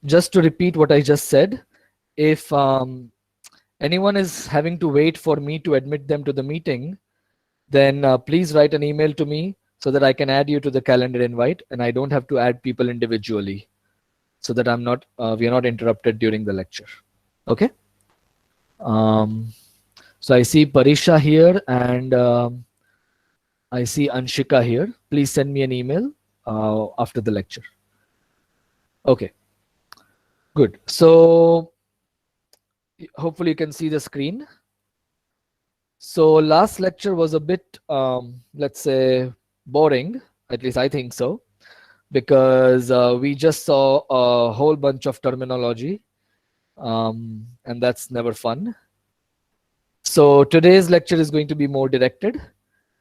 just to repeat what I just said, if anyone is having to wait for me to admit them to the meeting, then please write an email to me so that I can add you to the calendar invite, and I don't have to add people individually, so that we are not interrupted during the lecture. Okay. So I see Parisha here, and I see Anshika here. Please send me an email after the lecture. Okay, good. So hopefully you can see the screen. So last lecture was a bit, let's say, boring. At least I think so, because we just saw a whole bunch of terminology, and that's never fun. So today's lecture is going to be more directed.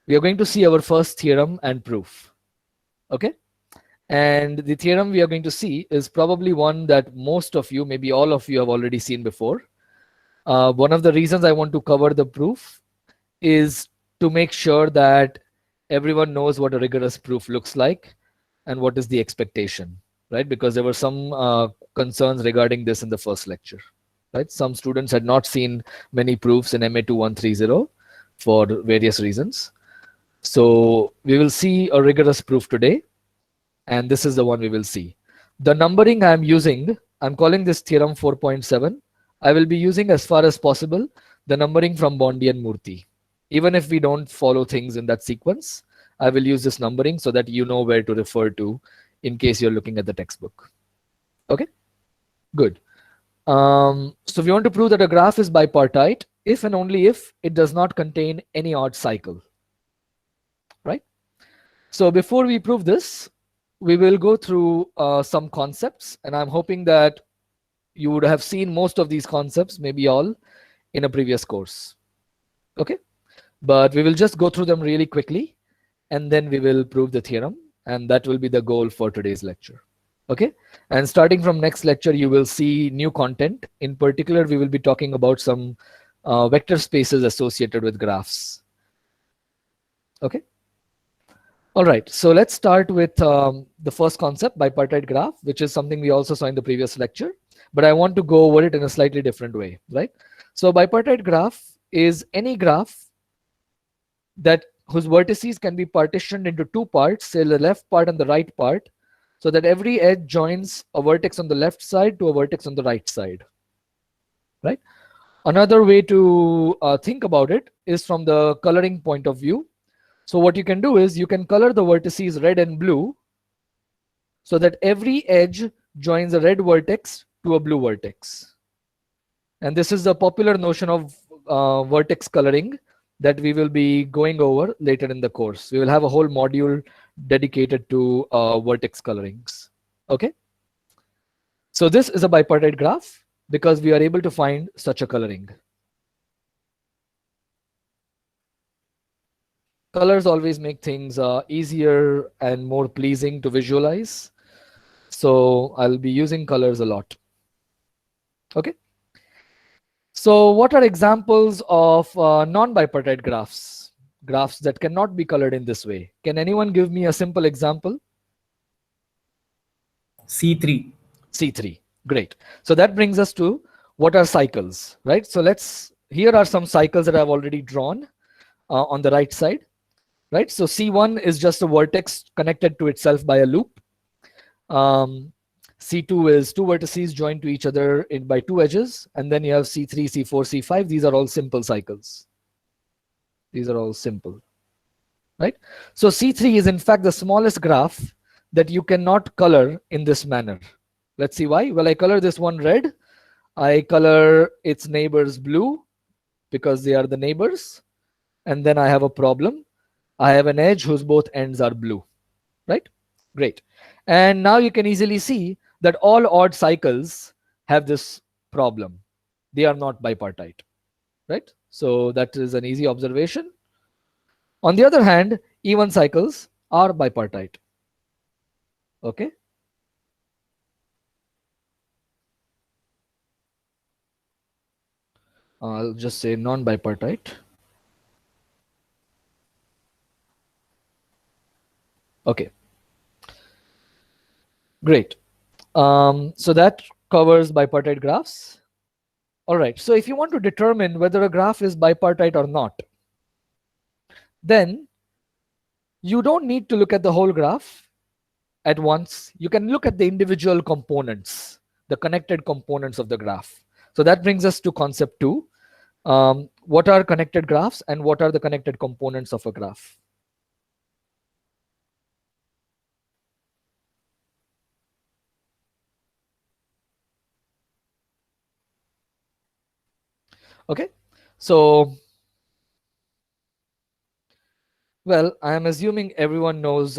We are going to see our first theorem and proof. Okay. And the theorem we are going to see is probably one that most of you, maybe all of you, have already seen before. One of the reasons I want to cover the proof is to make sure that everyone knows what a rigorous proof looks like and what is the expectation, right? Because there were some concerns regarding this in the first lecture, right? Some students had not seen many proofs in MA 2130 for various reasons. So we will see a rigorous proof today, and this is the one we will see. The numbering I'm using, I'm calling this theorem 4.7. I will be using, as far as possible, the numbering from Bondi and Murthy. Even if we don't follow things in that sequence, I will use this numbering so that you know where to refer to in case you're looking at the textbook. Okay, good. So we want to prove that a graph is bipartite if and only if it does not contain any odd cycle, right? So before we prove this, we will go through some concepts, and I'm hoping that you would have seen most of these concepts, maybe all, in a previous course. Okay, but we will just go through them really quickly, and then we will prove the theorem, and that will be the goal for today's lecture. Okay, and starting from next lecture, you will see new content. In particular, we will be talking about some vector spaces associated with graphs. Okay. All right, so let's start with the first concept, bipartite graph, which is something we also saw in the previous lecture, but I want to go over it in a slightly different way, right? So bipartite graph is any graph that whose vertices can be partitioned into two parts, say the left part and the right part, so that every edge joins a vertex on the left side to a vertex on the right side, right? Another way to think about it is from the coloring point of view. So what you can do is you can color the vertices red and blue so that every edge joins a red vertex to a blue vertex. And this is the popular notion of vertex coloring that we will be going over later in the course. We will have a whole module dedicated to vertex colorings. Okay. So this is a bipartite graph because we are able to find such a coloring. Colors always make things easier and more pleasing to visualize. So I'll be using colors a lot. Okay. So what are examples of non-bipartite graphs? Graphs that cannot be colored in this way. Can anyone give me a simple example? C3. C3. Great. So that brings us to what are cycles, right? So here are some cycles that I've already drawn on the right side, right? So C1 is just a vertex connected to itself by a loop. C2 is two vertices joined to each other by two edges, and then you have C3, C4, C5. These are all simple cycles. These are all simple, right? So C3 is in fact the smallest graph that you cannot color in this manner. Let's see why. Well, I color this one red. I color its neighbors blue because they are the neighbors. And then I have a problem. I have an edge whose both ends are blue, right? Great. And now you can easily see that all odd cycles have this problem. They are not bipartite, right? So that is an easy observation. On the other hand, even cycles are bipartite. Okay. I'll just say non-bipartite. Okay. Great. So that covers bipartite graphs. All right, so if you want to determine whether a graph is bipartite or not, then you don't need to look at the whole graph at once. You can look at the individual components, the connected components of the graph. So that brings us to concept 2. What are connected graphs and what are the connected components of a graph? Okay, so, well, I am assuming everyone knows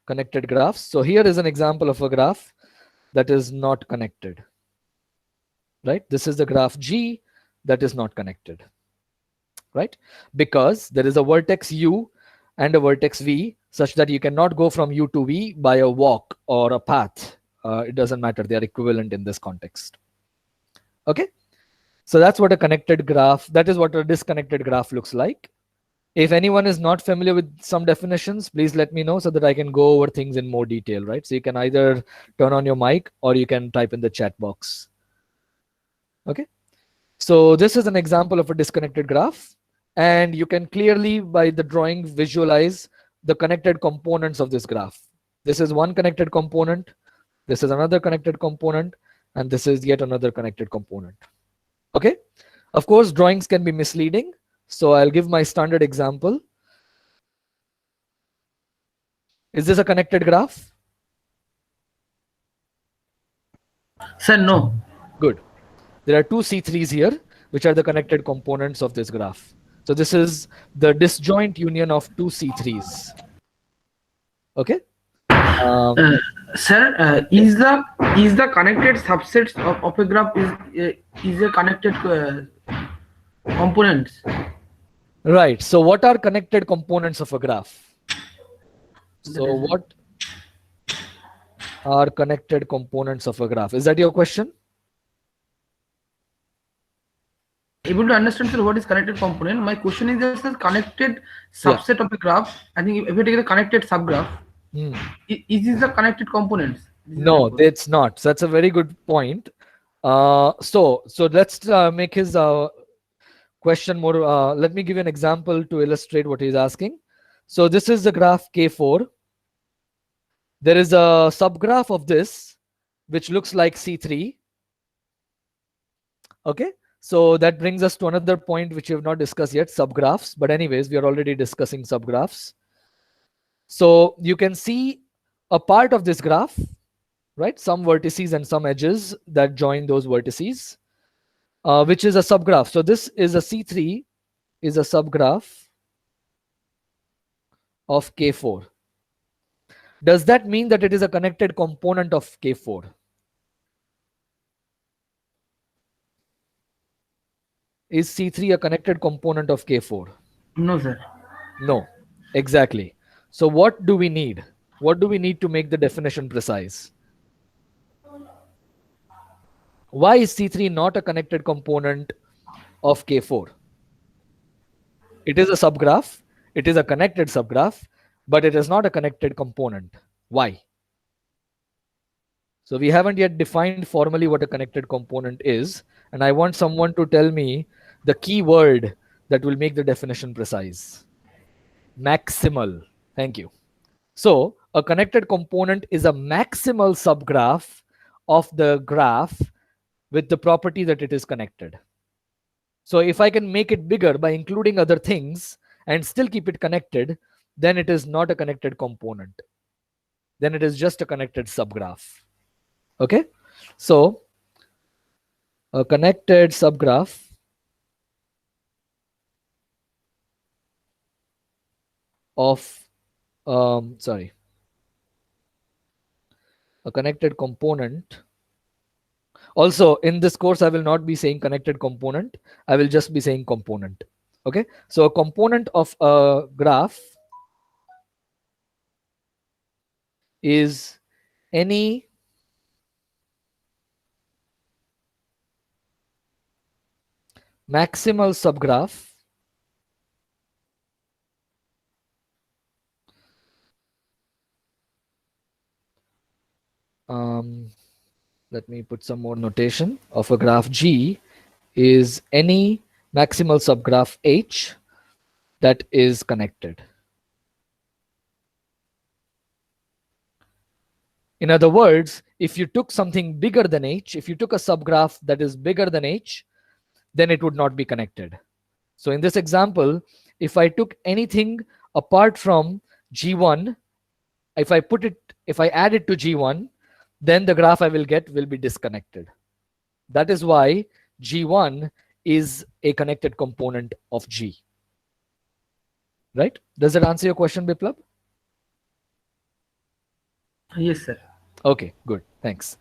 connected graphs. So here is an example of a graph that is not connected, right? This is the graph G that is not connected, right? Because there is a vertex U and a vertex V such that you cannot go from U to V by a walk or a path. It doesn't matter. They are equivalent in this context. Okay. So that's what a connected graph, that is what a disconnected graph looks like. If anyone is not familiar with some definitions, please let me know so that I can go over things in more detail, right? So you can either turn on your mic or you can type in the chat box. Okay. So this is an example of a disconnected graph. And you can clearly, by the drawing, visualize the connected components of this graph. This is one connected component. This is another connected component. And this is yet another connected component. Okay. Of course, drawings can be misleading. So I'll give my standard example. Is this a connected graph? Sir, no. Good. There are two C3s here, which are the connected components of this graph. So this is the disjoint union of two C3s. Okay. Uh, Sir, is the connected subsets of a graph is a connected components? Right. So what are connected components of a graph? That So is what are connected components of a graph? Is that your question? able to understand, sir, what is connected component. My question is just a connected Yeah. subset of a graph. I think if you take a connected subgraph, Hmm. is this the connected components? This is my No, question. it's not. So that's a very good point. So let's make his question more. Let me give you an example to illustrate what he's asking. So this is the graph K4. There is a subgraph of this, which looks like C3. Okay. So that brings us to another point which we have not discussed yet, subgraphs. But anyways, we are already discussing subgraphs. So you can see a part of this graph, right? Some vertices and some edges that join those vertices, which is a subgraph. So this is a C3 is a subgraph of K4. Does that mean that it is a connected component of K4? Is C3 a connected component of K4? No, sir. No, exactly. So what do we need? What do we need to make the definition precise? Why is C3 not a connected component of K4? It is a subgraph. It is a connected subgraph, but it is not a connected component. Why? So we haven't yet defined formally what a connected component is. And I want someone to tell me the key word that will make the definition precise. Maximal. Thank you. So a connected component is a maximal subgraph of the graph with the property that it is connected. So if I can make it bigger by including other things and still keep it connected, then it is not a connected component. Then it is just a connected subgraph. Okay. So a connected subgraph of, sorry, a connected component. Also, in this course, I will not be saying connected component. I will just be saying component. Okay. So a component of a graph is any maximal subgraph um, let me put some more notation of a graph G is any maximal subgraph H that is connected. In other words, if you took something bigger than H, if you took a subgraph that is bigger than H, then it would not be connected. So in this example, if I took anything apart from G1, if I add it to G1, then the graph I will get will be disconnected. That is why G1 is a connected component of G. Right? Does that answer your question, Biplab? Yes, sir. Okay, good. Thanks.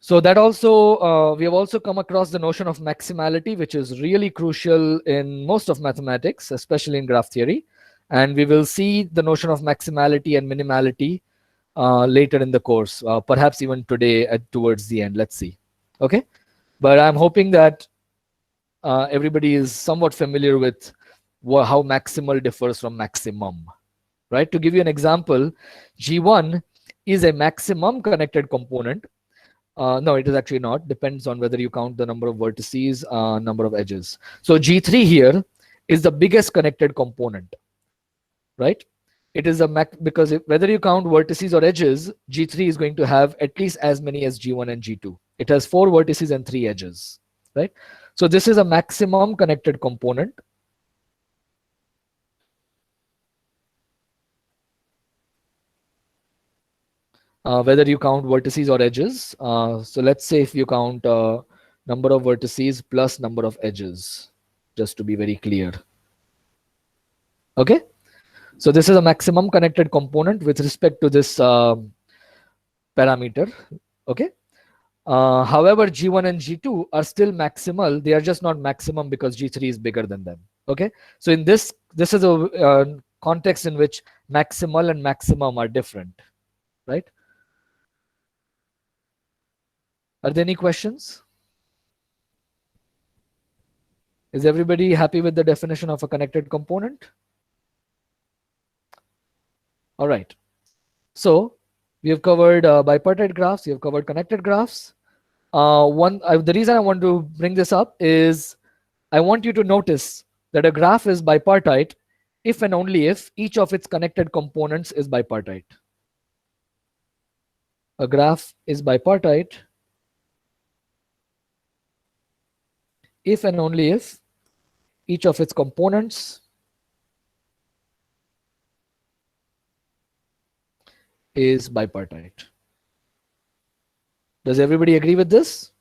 So that also, we have also come across the notion of maximality, which is really crucial in most of mathematics, especially in graph theory. And we will see the notion of maximality and minimality later in the course, perhaps even today towards the end. Let's see. Okay. But I'm hoping that everybody is somewhat familiar with how maximal differs from maximum. Right? To give you an example, G1 is a maximum connected component. No, it is actually not. Depends on whether you count the number of vertices, number of edges. So G3 here is the biggest connected component, right? It is a because whether you count vertices or edges, G3 is going to have at least as many as G1 and G2. It has 4 vertices and 3 edges, right? So this is a maximum connected component. Whether you count vertices or edges. So let's say if you count number of vertices plus number of edges, just to be very clear. Okay, so this is a maximum connected component with respect to this parameter. Okay, however, G1 and G2 are still maximal. They are just not maximum because G3 is bigger than them. Okay, so in this is a context in which maximal and maximum are different, right? Are there any questions? Is everybody happy with the definition of a connected component? All right. So we have covered bipartite graphs. We have covered connected graphs. The reason I want to bring this up is I want you to notice that a graph is bipartite if and only if each of its connected components is bipartite. A graph is bipartite if and only if each of its components is bipartite. Does everybody agree with this?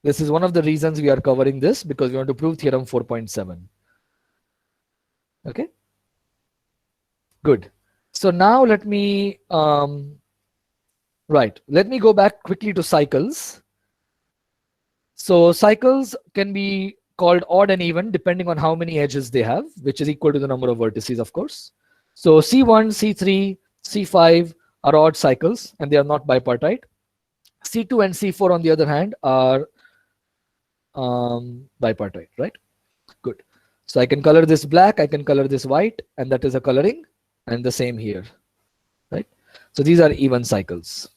This is one of the reasons we are covering this, because we want to prove theorem 4.7. Okay, good. So now let me let me go back quickly to cycles. So cycles can be called odd and even depending on how many edges they have, which is equal to the number of vertices, of course. So C1, C3, C5 are odd cycles and they are not bipartite. C2 and C4 on the other hand are bipartite, right? Good. So I can color this black, I can color this white, and that is a coloring, and the same here, right? So these are even cycles.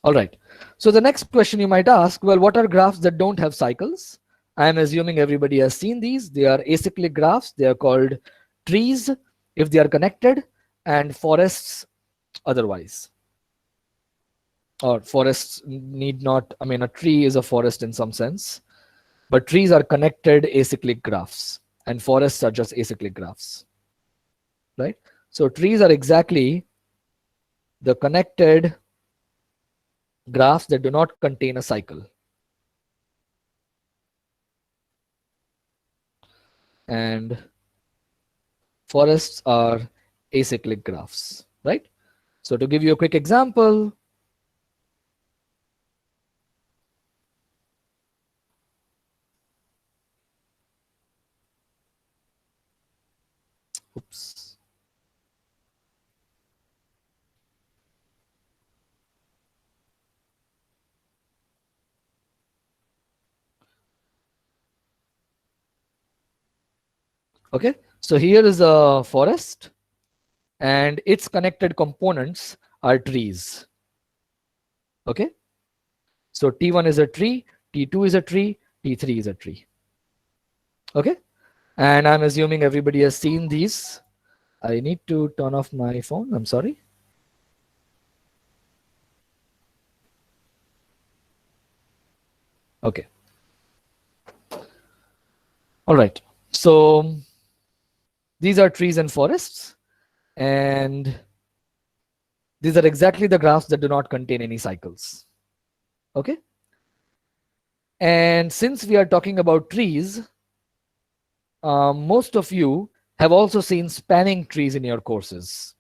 All right. So the next question you might ask, well, what are graphs that don't have cycles? I am assuming everybody has seen these. They are acyclic graphs. They are called trees if they are connected, and forests otherwise. Or forests need not, I mean, a tree is a forest in some sense, but trees are connected acyclic graphs and forests are just acyclic graphs, right? So trees are exactly the connected graphs that do not contain a cycle. And forests are acyclic graphs, right? So to give you a quick example, oops. Okay, so here is a forest and its connected components are trees. Okay, so T1 is a tree, T2 is a tree, T3 is a tree. Okay, and I'm assuming everybody has seen these. I need to turn off my phone, I'm sorry. Okay, all right, so these are trees and forests, and these are exactly the graphs that do not contain any cycles. Okay, and since we are talking about trees, most of you have also seen spanning trees in your courses,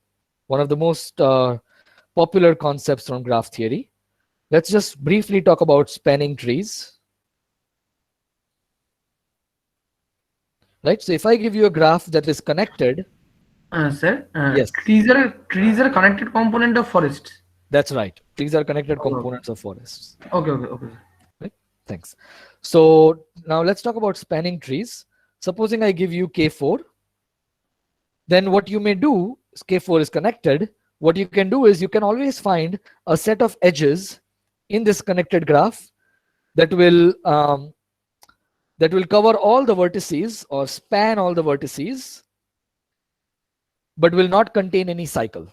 one of the most popular concepts from graph theory. Let's just briefly talk about spanning trees. Right, so if I give you a graph that is connected, Sir, yes, trees are a connected component of forests. that's right, trees are connected Okay. components of forests. Okay. Right, thanks. So now let's talk about spanning trees. Supposing I give you K4, then what you may do, K4 is connected, what you can do is you can always find a set of edges in this connected graph that will cover all the vertices or span all the vertices, but will not contain any cycle.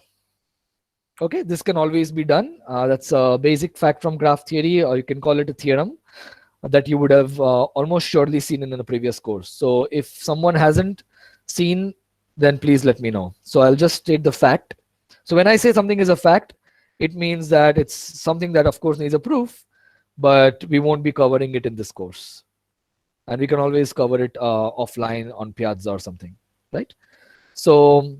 Okay, this can always be done. That's a basic fact from graph theory, or you can call it a theorem that you would have almost surely seen in the previous course. So if someone hasn't seen, then please let me know. So I'll just state the fact. So when I say something is a fact, it means that it's something that of course needs a proof, but we won't be covering it in this course. And we can always cover it offline on Piazza or something, right? So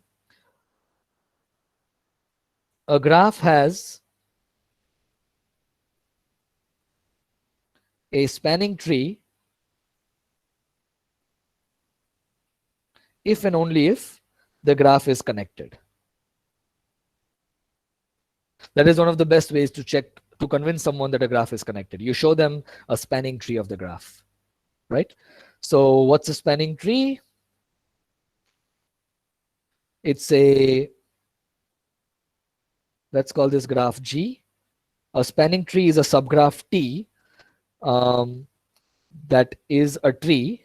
a graph has a spanning tree if and only if the graph is connected. That is one of the best ways to check, to convince someone that a graph is connected. You show them a spanning tree of the graph, right? So what's a spanning tree? It's a, let's call this graph G. A spanning tree is a subgraph T that is a tree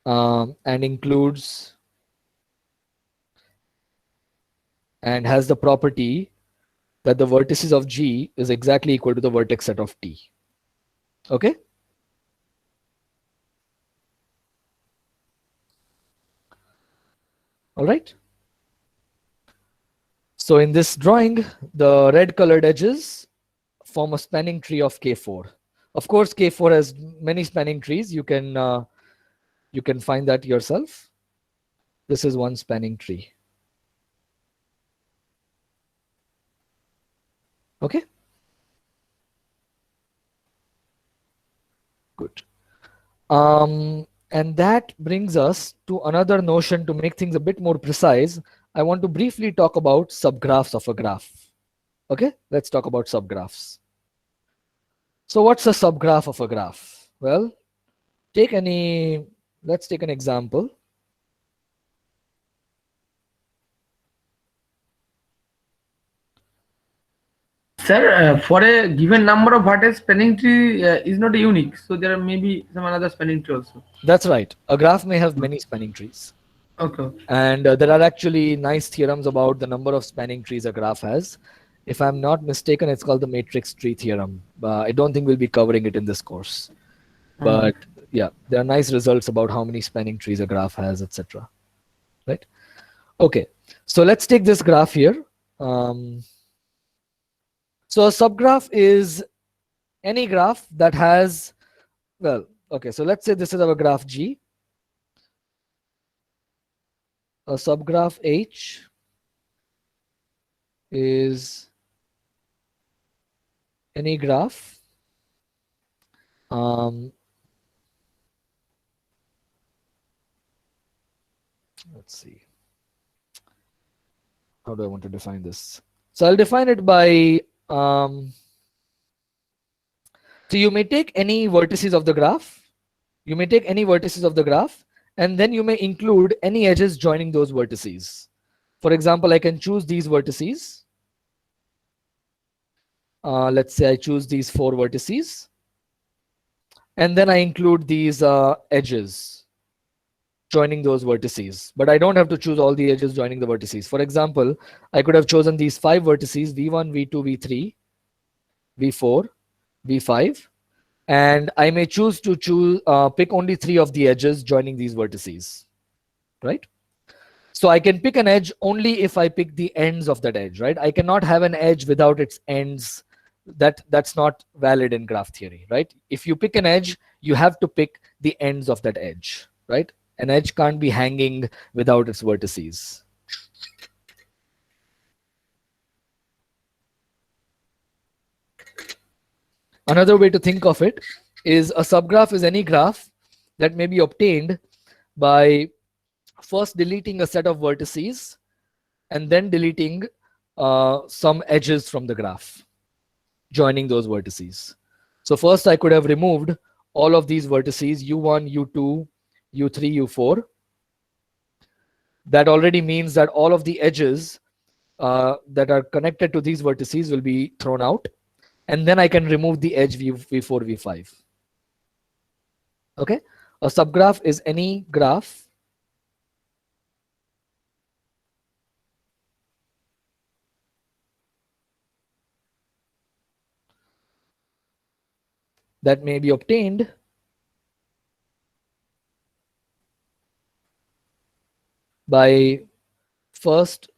and includes and has the property that the vertices of G is exactly equal to the vertex set of T. Okay? All right. So in this drawing, the red colored edges form a spanning tree of K4. Of course, K4 has many spanning trees. You can find that yourself. This is one spanning tree. Okay. Good. And that brings us to another notion to make things a bit more precise. I want to briefly talk about subgraphs of a graph. Okay, let's talk about subgraphs. So what's a subgraph of a graph? Well, let's take an example. Sir, for a given number of vertex, spanning tree is not unique. So there may be some another spanning tree also. That's right. A graph may have many spanning trees. Okay. And there are actually nice theorems about the number of spanning trees a graph has. If I'm not mistaken, it's called the matrix tree theorem. I don't think we'll be covering it in this course. But yeah, there are nice results about how many spanning trees a graph has, etc. Right? Okay, so let's take this graph here. So a subgraph is any graph that has, well, okay, so let's say this is our graph G. A subgraph H is any graph let's see, how do I want to define this? So I'll define it by so you may take any vertices of the graph. You may take any vertices of the graph And then you may include any edges joining those vertices. For example, I can choose these vertices. Let's say I choose these 4 vertices. And then I include these edges joining those vertices. But I don't have to choose all the edges joining the vertices. For example, I could have chosen these 5 vertices, V1, V2, V3, V4, V5. And I may choose to pick only 3 of the edges joining these vertices, right? So I can pick an edge only if I pick the ends of that edge, right? I cannot have an edge without its ends. That's not valid in graph theory, right? If you pick an edge, you have to pick the ends of that edge, right? An edge can't be hanging without its vertices. Another way to think of it is a subgraph is any graph that may be obtained by first deleting a set of vertices and then deleting some edges from the graph, joining those vertices. So first I could have removed all of these vertices, U1, U2, U3, U4. That already means that all of the edges that are connected to these vertices will be thrown out. And then I can remove the edge V4, V5. Okay, a subgraph is any graph that may be obtained by first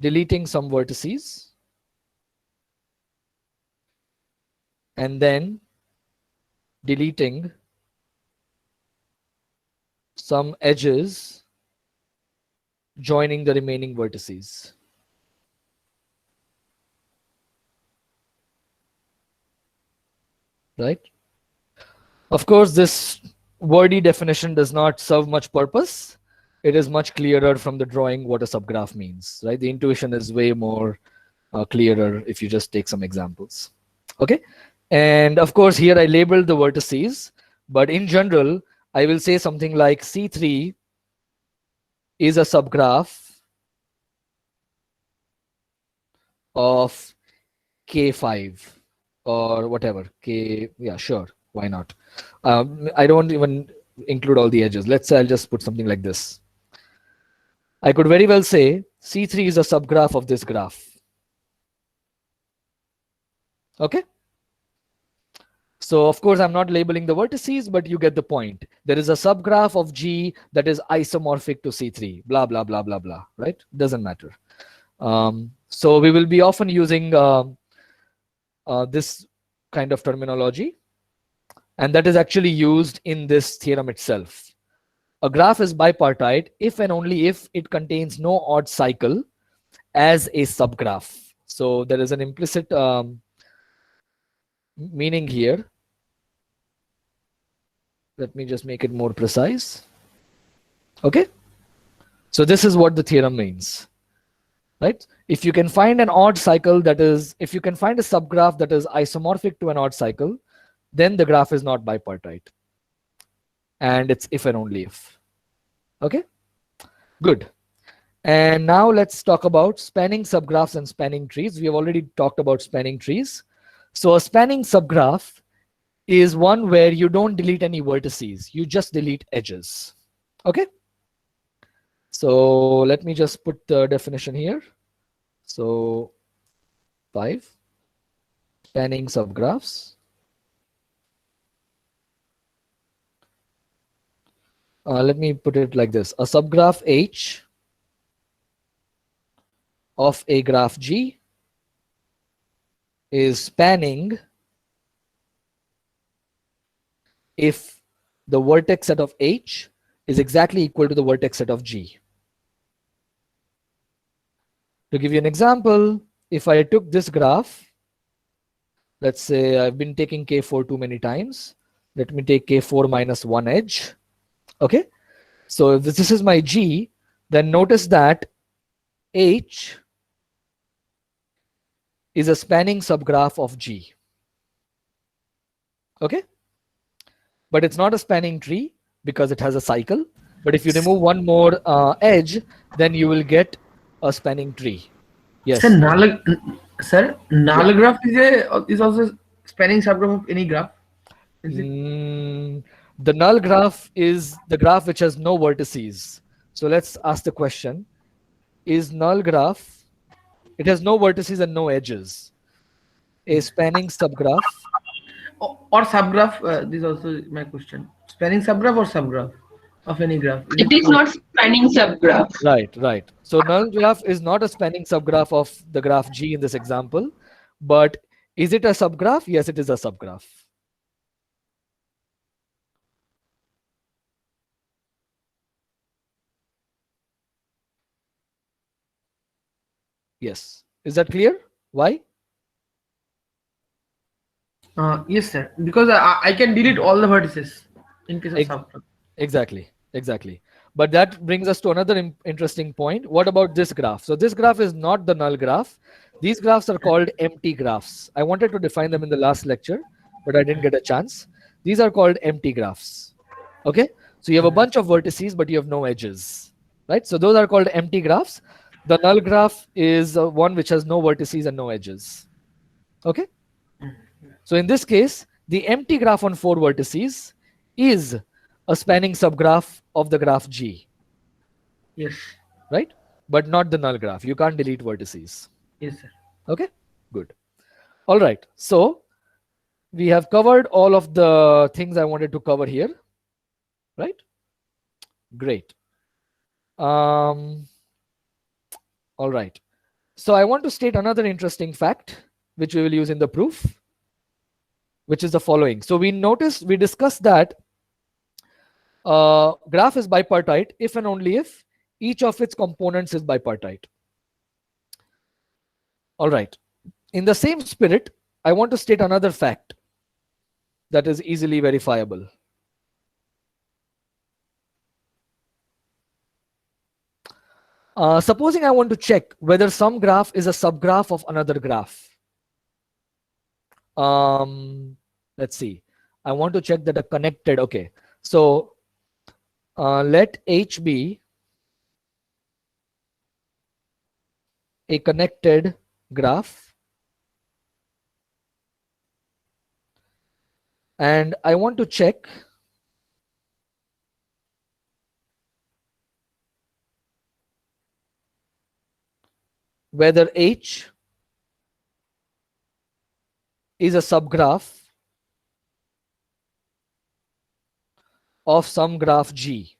deleting some vertices and then deleting some edges joining the remaining vertices. Right? Of course, this wordy definition does not serve much purpose. It is much clearer from the drawing what a subgraph means, right? The intuition is way more clearer if you just take some examples. Okay, and of course here I labeled the vertices, but in general I will say something like C3 is a subgraph of K5 or whatever. K, yeah, sure, why not? I don't even include all the edges. Let's say I'll just put something like this. I could very well say C3 is a subgraph of this graph. Okay. So of course I'm not labeling the vertices, but you get the point. There is a subgraph of G that is isomorphic to C3, blah, blah, blah, blah, blah, right? Doesn't matter. So we will be often using this kind of terminology, and that is actually used in this theorem itself. A graph is bipartite if and only if it contains no odd cycle as a subgraph. So there is an implicit meaning here. Let me just make it more precise. Okay. So this is what the theorem means, right? If you can find an odd cycle that is, if you can find a subgraph that is isomorphic to an odd cycle, then the graph is not bipartite. And it's if and only if. Okay, good. And now let's talk about spanning subgraphs and spanning trees. We have already talked about spanning trees. So a spanning subgraph is one where you don't delete any vertices, you just delete edges. Okay, so let me just put the definition here. So 5 spanning subgraphs. Let me put it like this. A subgraph H of a graph G is spanning if the vertex set of H is exactly equal to the vertex set of G. To give you an example, if I took this graph, let's say I've been taking K4 too many times. Let me take K4 minus 1 edge. Okay, so if this is my G, then notice that H is a spanning subgraph of G. Okay, but it's not a spanning tree because it has a cycle. But if you remove one more edge, then you will get a spanning tree. Yes. Sir, Yeah. null graph is also spanning subgraph of any graph. Is it? The null graph is the graph which has no vertices. So let's ask the question: is null graph? It has no vertices and no edges. A spanning subgraph. Or subgraph? This is also my question. Spanning subgraph or subgraph of any graph? Is It it is not spanning subgraph. Right, right. So null graph is not a spanning subgraph of the graph G in this example, but is it a subgraph? Yes, it is a subgraph. Yes. Is that clear? Why? yes, sir. Because I can delete all the vertices in case of Ex- subgraph. Exactly, exactly. But that brings us to another interesting point. What about this graph? So this graph is not the null graph. These graphs are called empty graphs. I wanted to define them in the last lecture, but I didn't get a chance. These are called empty graphs. Okay, so you have a bunch of vertices, but you have no edges, right? So those are called empty graphs. The null graph is one which has no vertices and no edges. Okay, so in this case, the empty graph on 4 vertices is a spanning subgraph of the graph G, Yes. right? But not the null graph. You can't delete vertices. Yes, sir. Okay, good. All right. So we have covered all of the things I wanted to cover here, right? Great. All right. So I want to state another interesting fact, which we will use in the proof, which is the following. So we discussed that graph is bipartite if and only if each of its components is bipartite. All right. In the same spirit, I want to state another fact that is easily verifiable. Supposing I want to check whether some graph is a subgraph of another graph. Let's see. I want to check that a connected. Okay. So let H be a connected graph. And I want to check whether H is a subgraph of some graph G.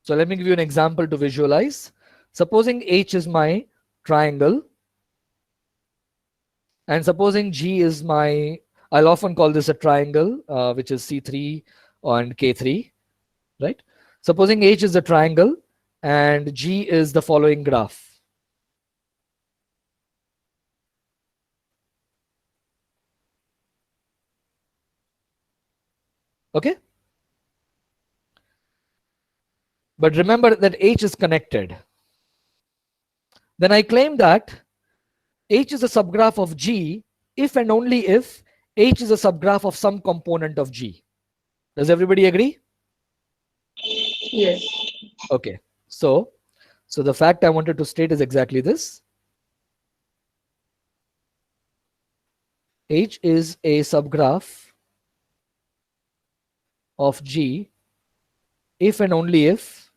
So let me give you an example to visualize. Supposing H is my triangle, and supposing G is my, I'll often call this a triangle, which is C3 and K3, right? Supposing H is a triangle and G is the following graph. Okay? But remember that H is connected. Then I claim that H is a subgraph of G if and only if H is a subgraph of some component of G. Does everybody agree? Yes. Okay. So the fact I wanted to state is exactly this. H is a subgraph of G if and only if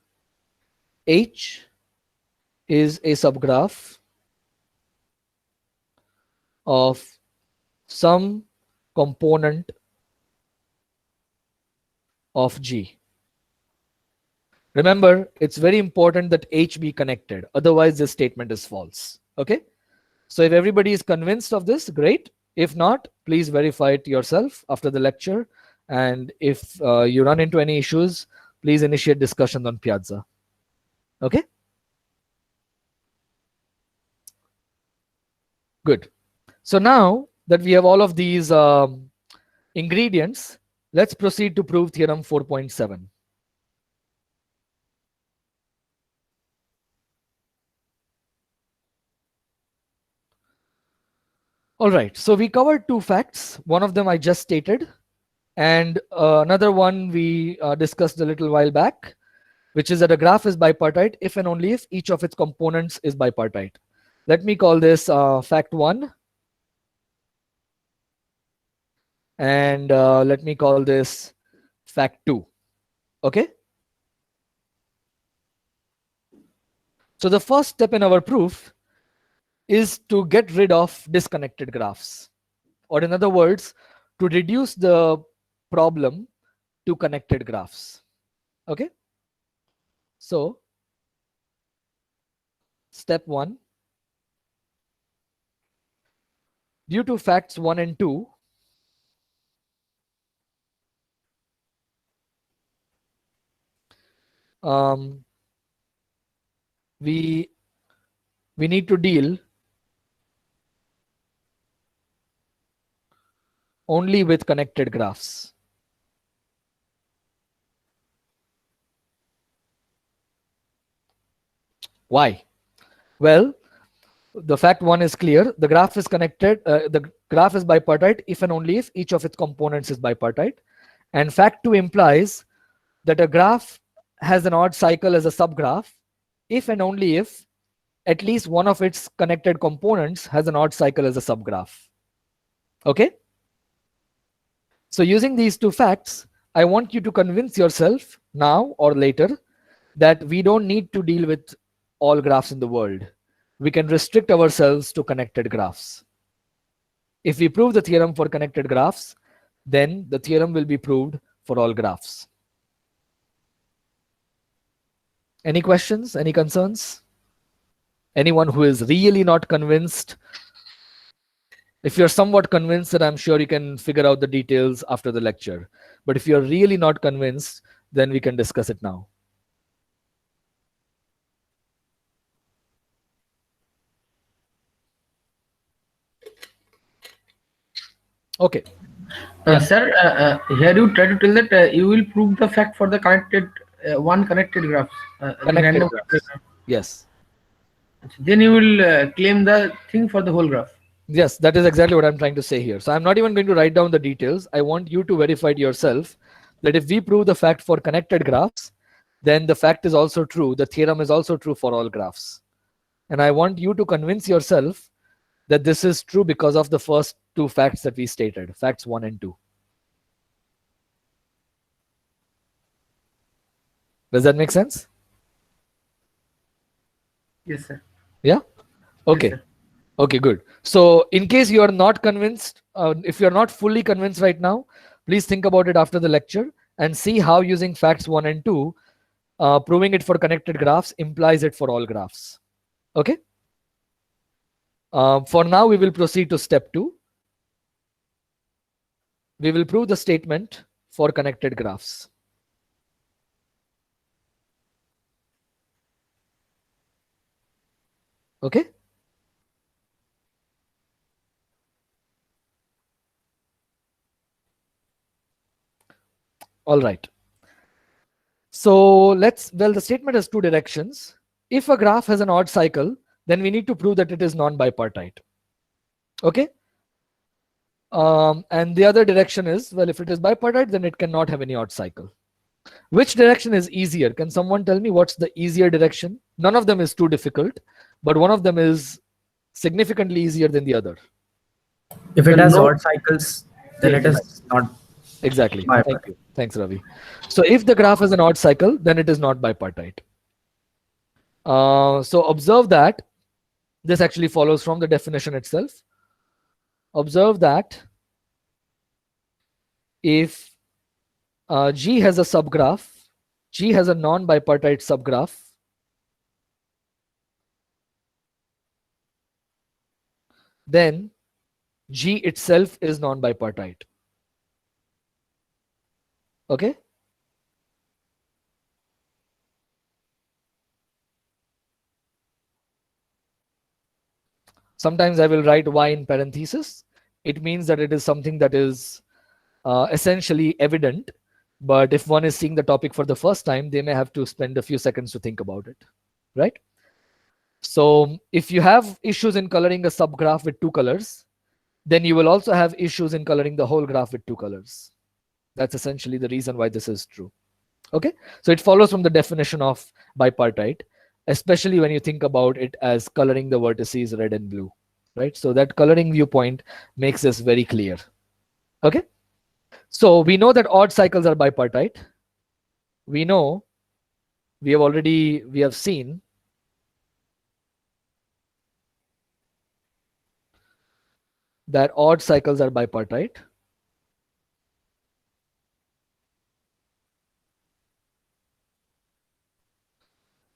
H is a subgraph of some component of G. Remember, it's very important that H be connected. Otherwise, this statement is false. Okay? So if everybody is convinced of this, great. If not, please verify it yourself after the lecture. And if you run into any issues, please initiate discussion on Piazza. Okay? Good. So now that we have all of these ingredients, let's proceed to prove theorem 4.7. All right, so we covered two facts. One of them I just stated, and another one we discussed a little while back, which is that a graph is bipartite if and only if each of its components is bipartite. Let me call this fact 1. And let me call this fact 2. Okay? So the first step in our proof is to get rid of disconnected graphs. Or in other words, to reduce the problem to connected graphs. Okay? So, step 1. Due to facts 1 and 2, we need to deal only with connected graphs. Why? Well, the fact 1 is clear. The graph is connected. The graph is bipartite if and only if each of its components is bipartite. And fact 2 implies that a graph has an odd cycle as a subgraph if and only if at least one of its connected components has an odd cycle as a subgraph. Okay? So using these two facts, I want you to convince yourself now or later that we don't need to deal with all graphs in the world. We can restrict ourselves to connected graphs. If we prove the theorem for connected graphs, then the theorem will be proved for all graphs. Any questions? Any concerns? Anyone who is really not convinced? If you're somewhat convinced, then I'm sure you can figure out the details after the lecture. But if you're really not convinced, then we can discuss it now. Okay. Sir, here you try to tell that you will prove the fact for the connected one connected graphs. Connected graphs. Yes. Then you will claim the thing for the whole graph. Yes, that is exactly what I'm trying to say here. So I'm not even going to write down the details. I want you to verify it yourself that if we prove the fact for connected graphs, then the fact is also true. The theorem is also true for all graphs. And I want you to convince yourself that this is true because of the first two facts that we stated, facts 1 and 2. Does that make sense? Yes, sir. Yeah? Okay. Yes, sir. Okay, good. So in case you are not convinced, if you're not fully convinced right now, please think about it after the lecture and see how using facts 1 and 2, proving it for connected graphs implies it for all graphs. Okay? For now, we will proceed to step 2. We will prove the statement for connected graphs. Okay? All right. So the statement has two directions. If a graph has an odd cycle, then we need to prove that it is non-bipartite. Okay? And the other direction is, well, if it is bipartite, then it cannot have any odd cycle. Which direction is easier? Can someone tell me what's the easier direction? None of them is too difficult, but one of them is significantly easier than the other. If it has odd cycles, then it is not. Exactly. Bipartite. Thank you. Thanks, Ravi. So if the graph has an odd cycle, then it is not bipartite. So observe that this actually follows from the definition itself. Observe that if G has a subgraph, G has a non-bipartite subgraph, then G itself is non-bipartite. Okay? Sometimes I will write Y in parenthesis. It means that it is something that is essentially evident, but if one is seeing the topic for the first time, they may have to spend a few seconds to think about it, right? So if you have issues in coloring a subgraph with two colors, then you will also have issues in coloring the whole graph with two colors. That's essentially the reason why this is true. Okay, so it follows from the definition of bipartite, especially when you think about it as coloring the vertices red and blue, right? So that coloring viewpoint makes this very clear. Okay, so we know that odd cycles are bipartite. We know, we have seen that odd cycles are bipartite.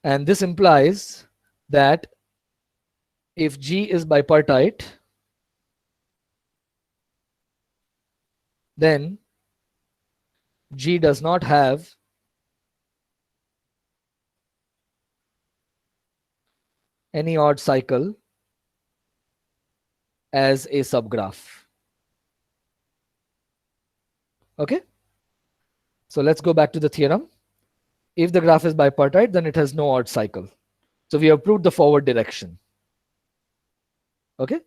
And this implies that if G is bipartite, then G does not have any odd cycle as a subgraph. Okay, so let's go back to the theorem. If the graph is bipartite, then it has no odd cycle. So we have proved the forward direction. Okay,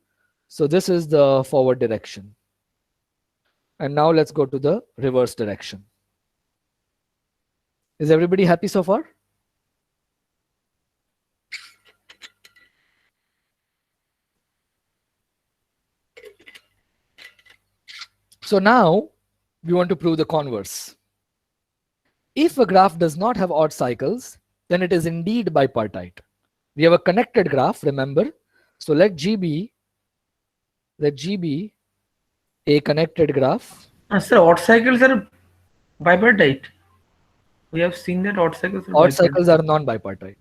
so this is the forward direction. And now let's go to the reverse direction. Is everybody happy so far? So now we want to prove the converse. If a graph does not have odd cycles, then it is indeed bipartite. We have a connected graph, remember? So let G be a connected graph. Sir, odd cycles are bipartite. We have seen that odd cycles are Odd bipartite. cycles are non-bipartite,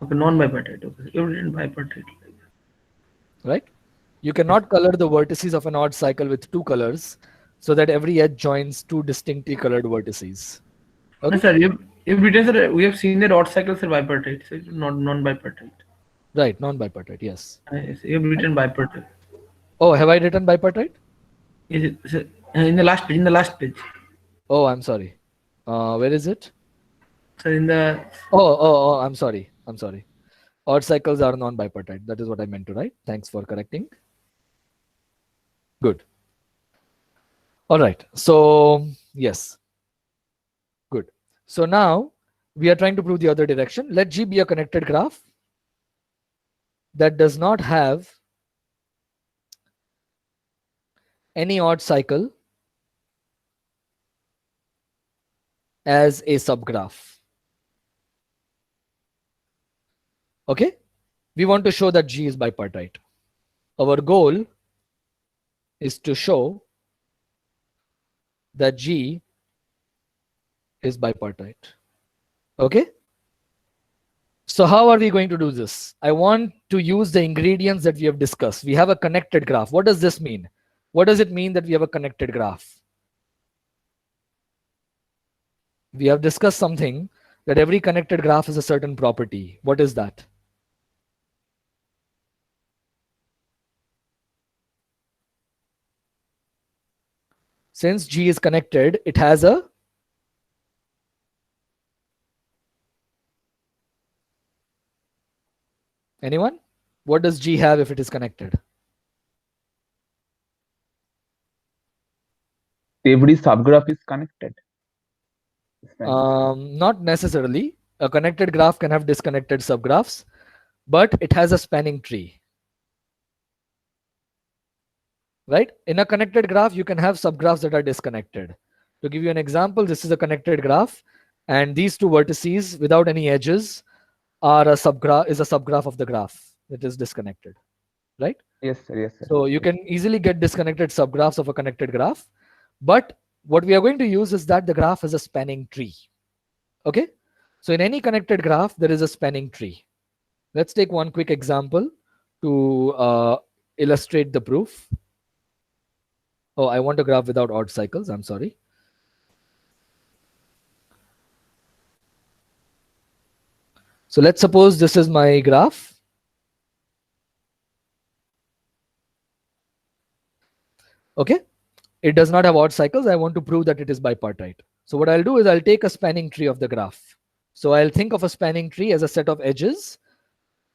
Okay, non-bipartite. Okay, evident bipartite. right? You cannot color the vertices of an odd cycle with two colors so that every edge joins two distinctly colored vertices. Okay? No, sir, you've written, sir, we have seen that odd cycles are bipartite, so it's not non-bipartite. Right, non-bipartite, yes. Yes, you've written bipartite. Oh, have I written bipartite? Is it, sir, in the last page. Oh, I'm sorry. Where is it? Sir, in the Oh, I'm sorry. Odd cycles are non-bipartite. That is what I meant to write. Thanks for correcting. Good. All right. So, yes. Good. So now we are trying to prove the other direction. Let G be a connected graph that does not have any odd cycle as a subgraph. Okay? We want to show that G is bipartite. Our goal is to show that G is bipartite. Okay? So how are we going to do this? I want to use the ingredients that we have discussed. We have a connected graph. What does this mean? What does it mean that we have a connected graph? We have discussed something that every connected graph has a certain property. What is that? Since G is connected, it has a anyone? What does G have if it is connected? Every subgraph is connected. Not necessarily. A connected graph can have disconnected subgraphs, but it has a spanning tree. Right? In a connected graph, you can have subgraphs that are disconnected. To give you an example, this is a connected graph, and these two vertices without any edges are a subgraph of the graph that is disconnected. Right? Yes, sir. Yes, sir. So you can easily get disconnected subgraphs of a connected graph, but what we are going to use is that the graph has a spanning tree. Okay, so in any connected graph there is a spanning tree. Let's take one quick example to illustrate the proof. Oh, I want a graph without odd cycles. I'm sorry. So let's suppose this is my graph. Okay, it does not have odd cycles. I want to prove that it is bipartite. So what I'll do is I'll take a spanning tree of the graph. So I'll think of a spanning tree as a set of edges,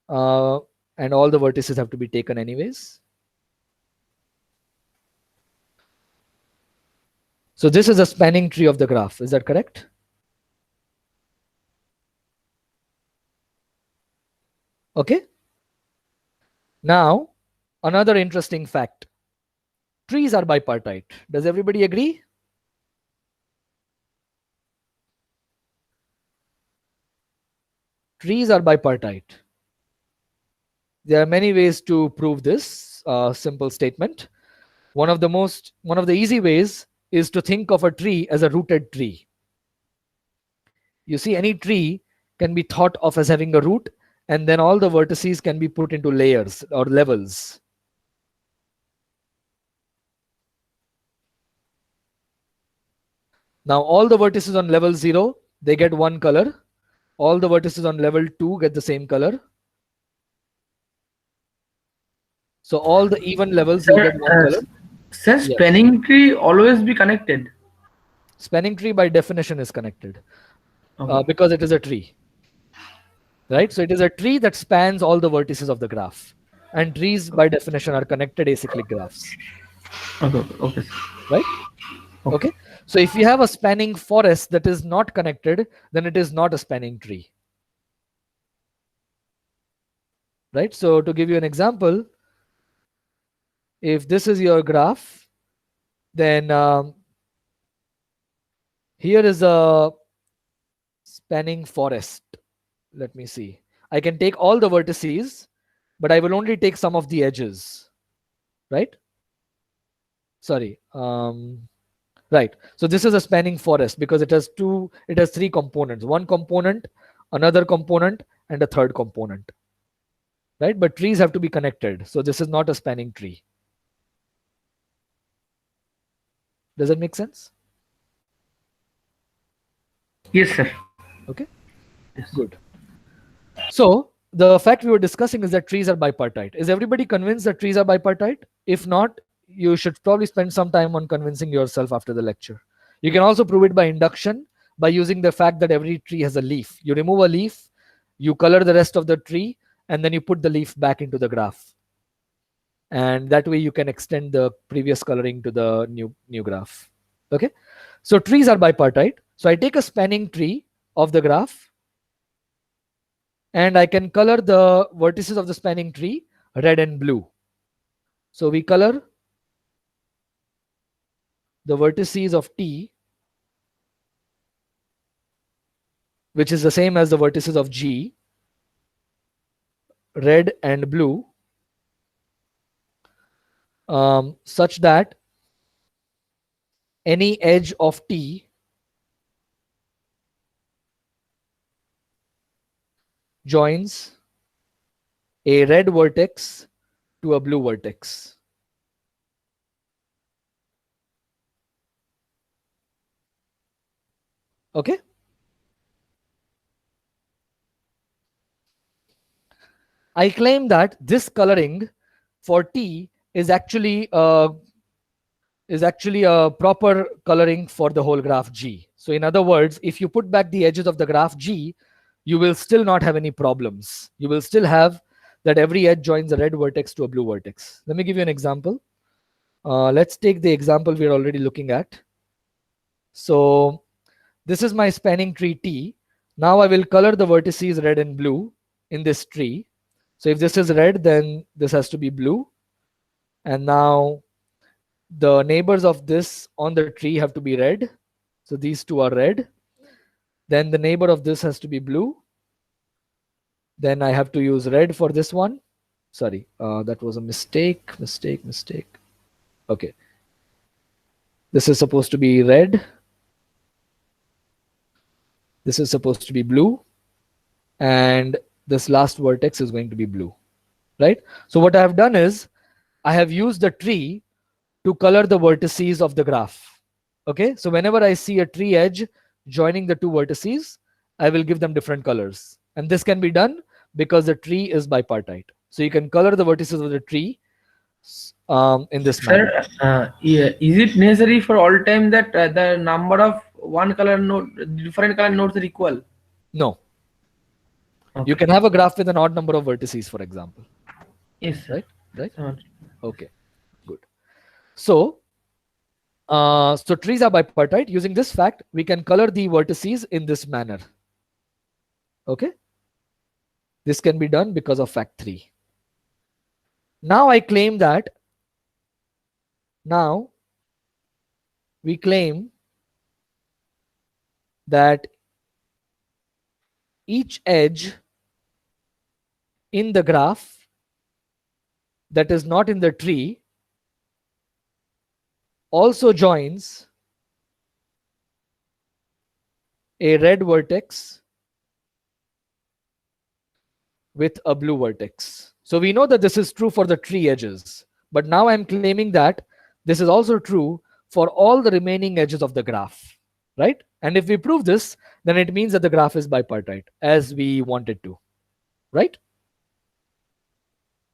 and all the vertices have to be taken anyways. So this is a spanning tree of the graph. Is that correct? Okay. Now, another interesting fact. Trees are bipartite. Does everybody agree? Trees are bipartite. There are many ways to prove this simple statement. One of the easy ways is to think of a tree as a rooted tree. You see, any tree can be thought of as having a root, and then all the vertices can be put into layers or levels. Now, all the vertices on level 0, they get one color. All the vertices on level 2 get the same color. So all the even levels will get one color. Sir, Yes. spanning tree always be connected. Spanning tree by definition is connected Okay. because it is a tree. Right? So it is a tree that spans all the vertices of the graph. And trees by definition are connected acyclic graphs. Okay. Right? Okay. So if you have a spanning forest that is not connected, then it is not a spanning tree. Right? So to give you an example, if this is your graph, then here is a spanning forest. Let me see. I can take all the vertices, but I will only take some of the edges. Right? Sorry. Right. So this is a spanning forest because it has three components. One component, another component, and a third component. Right? But trees have to be connected. So this is not a spanning tree. Does that make sense? Yes, sir. Okay. Yes. Good. So the fact we were discussing is that trees are bipartite. Is everybody convinced that trees are bipartite? If not, you should probably spend some time on convincing yourself after the lecture. You can also prove it by induction by using the fact that every tree has a leaf. You remove a leaf, you color the rest of the tree, and then you put the leaf back into the graph. And that way you can extend the previous coloring to the new graph. Okay. So trees are bipartite. So I take a spanning tree of the graph, and I can color the vertices of the spanning tree red and blue. So we color the vertices of T, which is the same as the vertices of G, red and blue, such that any edge of T joins a red vertex to a blue vertex. Okay. I claim that this coloring for T is actually a proper coloring for the whole graph G. So in other words, if you put back the edges of the graph G, you will still not have any problems. You will still have that every edge joins a red vertex to a blue vertex. Let me give you an example. Let's take the example we're already looking at. So this is my spanning tree T. Now I will color the vertices red and blue in this tree. So if this is red, then this has to be blue. And now the neighbors of this on the tree have to be red. So these two are red. Then the neighbor of this has to be blue. Then I have to use red for this one. Sorry, that was a mistake. Okay. This is supposed to be red. This is supposed to be blue. And this last vertex is going to be blue. Right? So what I have done is I have used the tree to color the vertices of the graph. Okay, so whenever I see a tree edge joining the two vertices, I will give them different colors. And this can be done because the tree is bipartite. So you can color the vertices of the tree in this manner. Sir, yeah, is it necessary for all time that the number of one color node, different color nodes are equal? No. Okay. You can have a graph with an odd number of vertices, for example. Yes, sir. Right? Sir. Okay, good. So So trees are bipartite. Using this fact, we can color the vertices in this manner. Okay. This can be done because of fact 3. Now I claim that, now we claim that each edge in the graph that is not in the tree also joins a red vertex with a blue vertex. So we know that this is true for the tree edges, but now I'm claiming that this is also true for all the remaining edges of the graph, right? And if we prove this, then it means that the graph is bipartite as we want it to, right?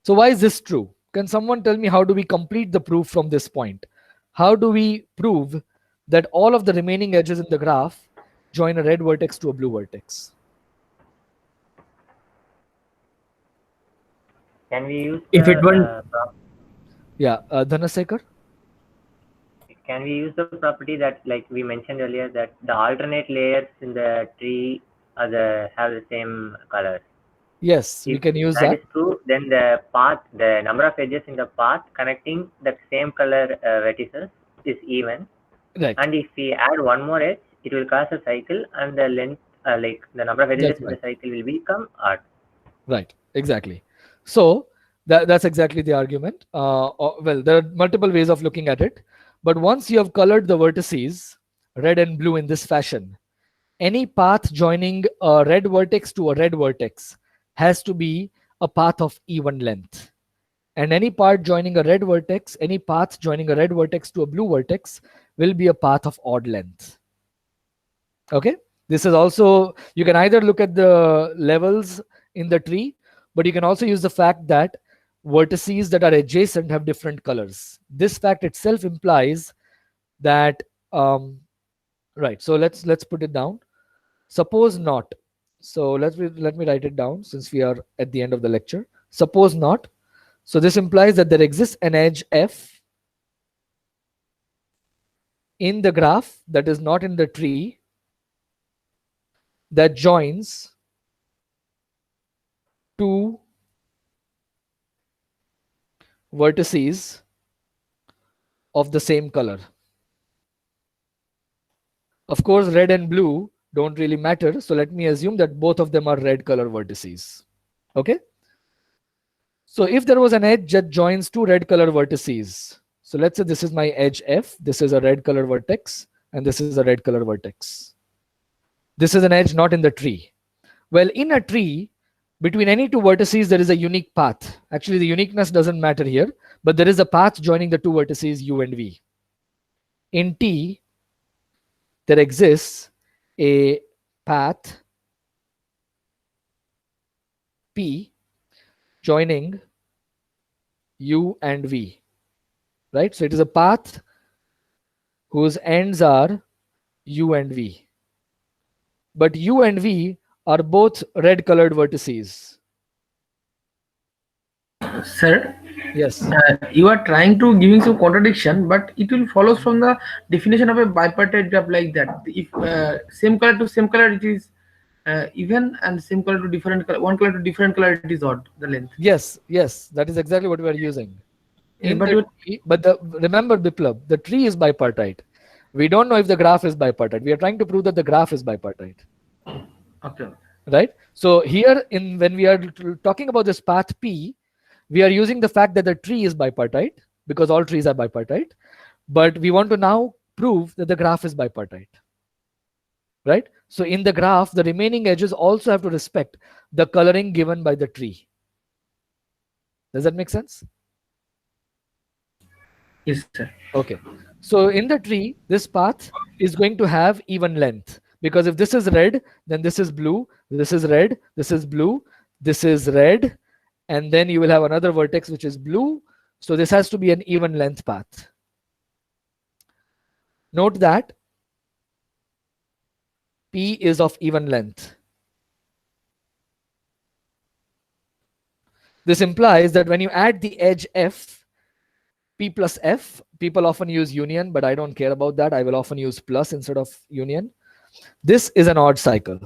So why is this true? Can someone tell me how do we complete the proof from this point? How do we prove that all of the remaining edges in the graph join a red vertex to a blue vertex? Can we use If it weren't- Yeah, Dhanasekar? can we use the property that, like we mentioned earlier, that the alternate layers in the tree have the same color? Yes, we can use that that. is true, then the number of edges in the path connecting the same color vertices is even. Right. And if we add one more edge, it will cause a cycle, and the length, like the number of edges That's in right. the cycle will become odd. Right, exactly. So that's exactly the argument. Well, there are multiple ways of looking at it, but once you have colored the vertices red and blue in this fashion, any path joining a red vertex to a red vertex has to be a path of even length. And any path joining a red vertex to a blue vertex will be a path of odd length. Okay, this is also, you can either look at the levels in the tree, but you can also use the fact that vertices that are adjacent have different colors. This fact itself implies that right, so let's put it down. Suppose not. So let me write it down since we are at the end of the lecture. Suppose not. So this implies that there exists an edge F in the graph that is not in the tree that joins two vertices of the same color. Of course, red and blue don't really matter. So let me assume that both of them are red color vertices. Okay. So if there was an edge that joins two red color vertices, so let's say this is my edge F, this is a red color vertex, and this is a red color vertex. This is an edge not in the tree. Well, in a tree, between any two vertices, there is a unique path. Actually, the uniqueness doesn't matter here, but there is a path joining the two vertices U and V. In T, there exists a path P joining U and V, right? So it is a path whose ends are U and V. But U and V are both red colored vertices. Sir, Yes. you are trying to giving some contradiction, but it will follow from the definition of a bipartite graph like that. If same color to same color, it is even, and same color to different color, one color to different color, it is odd, the length. Yes, yes, that is exactly what we are using. Yeah, In but the you- tree, remember, Biplab, the tree is bipartite. We don't know if the graph is bipartite. We are trying to prove that the graph is bipartite, Okay. right? So here, when we are talking about this path P, we are using the fact that the tree is bipartite because all trees are bipartite. But we want to now prove that the graph is bipartite, right? So in the graph, the remaining edges also have to respect the coloring given by the tree. Does that make sense? Yes, sir. Okay. So in the tree, this path is going to have even length, because if this is red, then this is blue, this is red, this is blue, this is red, and then you will have another vertex which is blue. So this has to be an even length path. Note that P is of even length. This implies that when you add the edge F P plus F. People often use union, but I don't care about that. I will often use plus instead of union. This is an odd cycle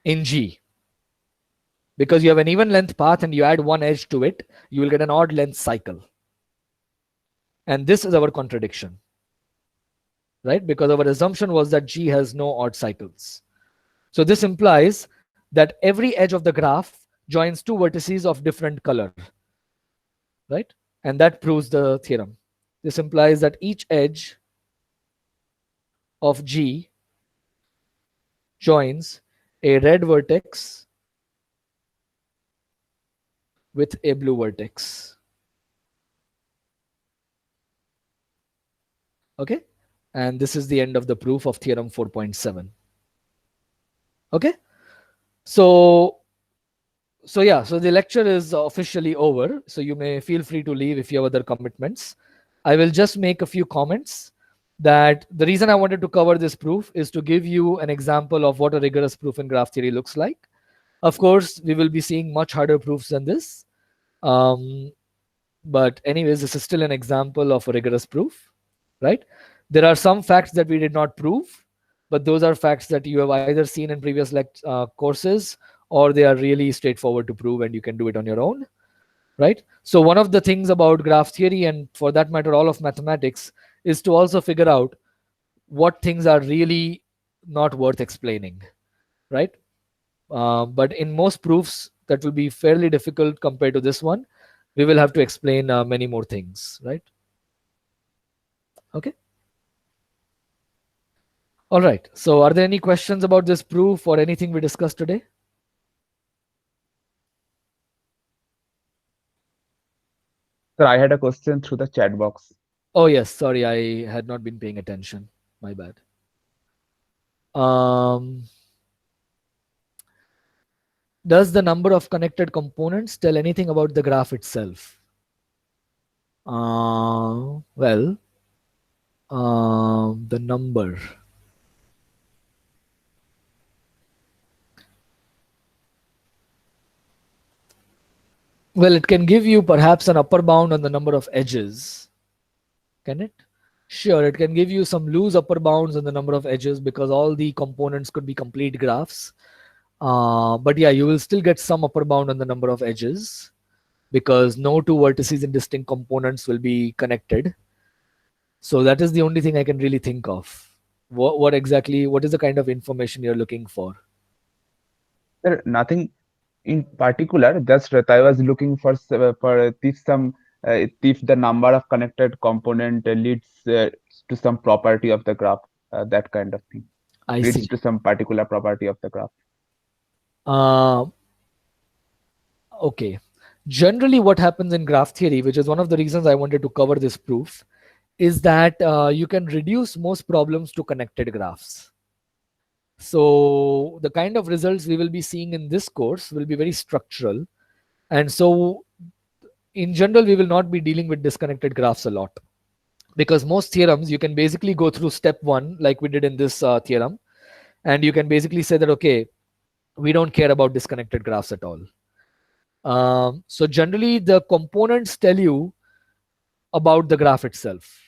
in G. Because you have an even length path and you add one edge to it, you will get an odd length cycle. And this is our contradiction, right? Because our assumption was that G has no odd cycles. So this implies that every edge of the graph joins two vertices of different color, right? And that proves the theorem. This implies that each edge of G joins a red vertex with a blue vertex. Okay, and this is the end of the proof of theorem 4.7. Okay, so yeah, so the lecture is officially over, so you may feel free to leave if you have other commitments. I will just make a few comments that the reason I wanted to cover this proof is to give you an example of what a rigorous proof in graph theory looks like. Of course, we will be seeing much harder proofs than this. But anyways, this is still an example of a rigorous proof, right? There are some facts that we did not prove, but those are facts that you have either seen in previous courses, or they are really straightforward to prove and you can do it on your own, right? So one of the things about graph theory, and for that matter, all of mathematics, is to also figure out what things are really not worth explaining, right? But in most proofs, that will be fairly difficult compared to this one. We will have to explain many more things, right? Okay. All right. So are there any questions about this proof or anything we discussed today? Sir, I had a question through the chat box. Oh, yes. Sorry, I had not been paying attention. My bad. Does the number of connected components tell anything about the graph itself? Well, the number. Well, it can give you perhaps an upper bound on the number of edges. Can it? Sure, it can give you some loose upper bounds on the number of edges because all the components could be complete graphs. But yeah, you will still get some upper bound on the number of edges because no two vertices in distinct components will be connected. So that is the only thing I can really think of. What is the kind of information you're looking for? Sir, nothing in particular. Just I was looking for if the number of connected component leads to some property of the graph, that kind of thing. I Leads see. to some particular property of the graph. Okay. Generally, what happens in graph theory, which is one of the reasons I wanted to cover this proof, is that you can reduce most problems to connected graphs. So the kind of results we will be seeing in this course will be very structural. And so in general, we will not be dealing with disconnected graphs a lot. Because most theorems, you can basically go through step one, like we did in this theorem. And you can basically say that, okay, we don't care about disconnected graphs at all. So generally, the components tell you about the graph itself.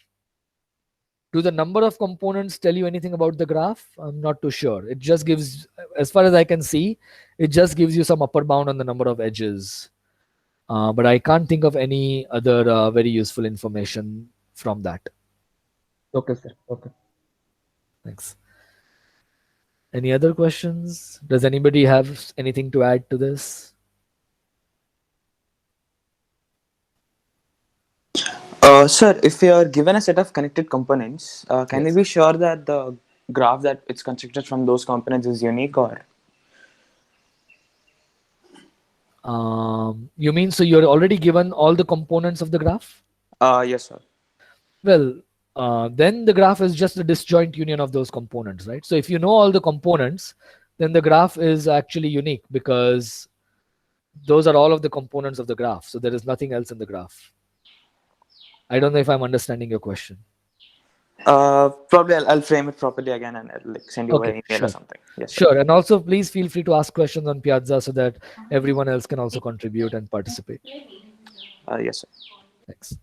Do the number of components tell you anything about the graph? I'm not too sure. It just gives, as far as I can see, it just gives you some upper bound on the number of edges. But I can't think of any other very useful information from that. Okay, sir. Okay. Thanks. Any other questions? Does anybody have anything to add to this? Sir, if you are given a set of connected components, can Yes. you be sure that the graph that it's constructed from those components is unique, or? You mean so you're already given all the components of the graph? Yes, sir. Well, then the graph is just a disjoint union of those components, right? So if you know all the components, then the graph is actually unique because those are all of the components of the graph. So there is nothing else in the graph. I don't know if I'm understanding your question. Probably I'll frame it properly again and I'll like send you Okay, an email sure. or something. Yes. Sir. Sure. And also, please feel free to ask questions on Piazza so that everyone else can also contribute and participate. Yes, sir. Thanks.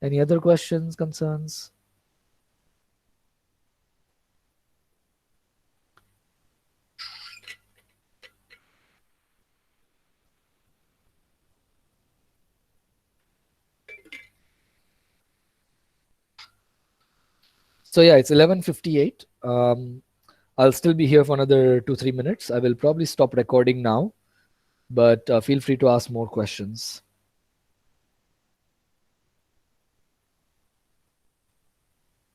Any other questions, concerns? So yeah, it's 11:58. I'll still be here for another 2-3 minutes. I will probably stop recording now, but feel free to ask more questions.